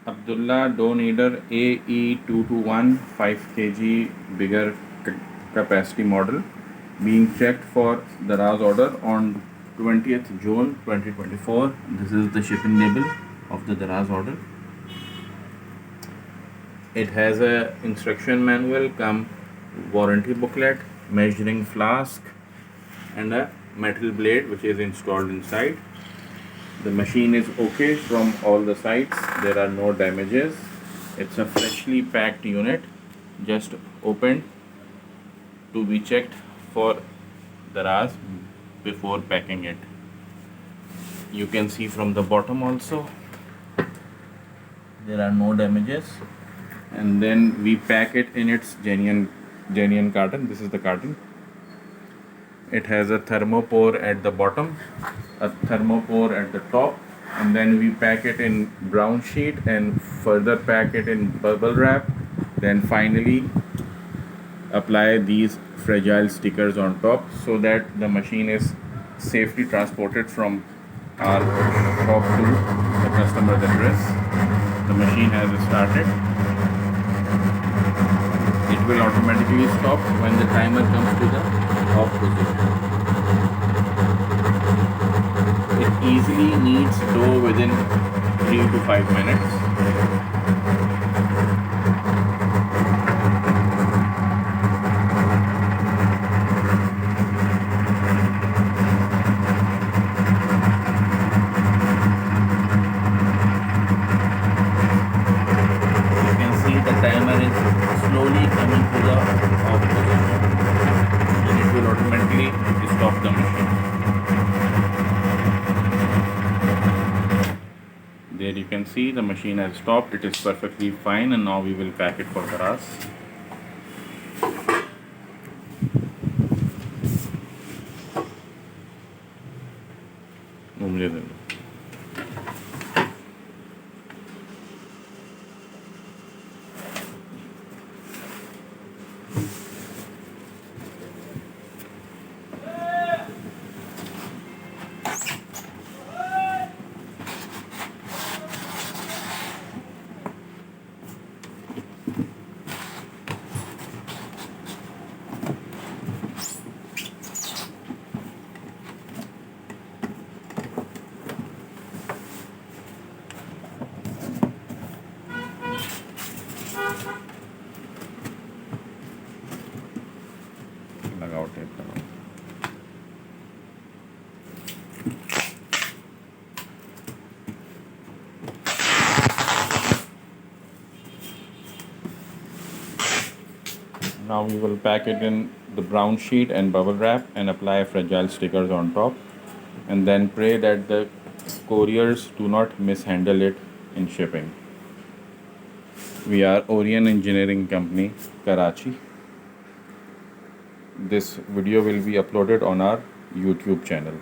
Abdullah dough kneader AE221 5 kg bigger capacity model being checked for Daraz order on 20th June 2024. This is the shipping label of the Daraz order. It has a instruction manual, come warranty booklet, measuring flask, and a metal blade which is installed inside. The machine is okay from all the sides. There are no damages. It's a freshly packed unit, just opened to be checked for Daraz before packing it. You can see from the bottom also there are no damages. And then we pack it in its genuine carton. This is the carton. It has a thermopore at the bottom, a thermopore at the top, and then we pack it in brown sheet and further pack it in bubble wrap. Then finally apply these fragile stickers on top so that the machine is safely transported from our shop to the customer's address. The machine has started. It will automatically stop when the timer comes to the off position. It easily kneads dough within 3 to 5 minutes. You can see the timer is slowly coming to the off position. It will automatically stop the machine. There you can see the machine has stopped. It is perfectly fine, and now we will pack it for Daraz. लगाओ tape लगाओ. Now we will pack it in the brown sheet and bubble wrap and apply fragile stickers on top, and then pray that the couriers do not mishandle it in shipping. We are Orion Engineering Company, Karachi. This video will be uploaded on our YouTube channel.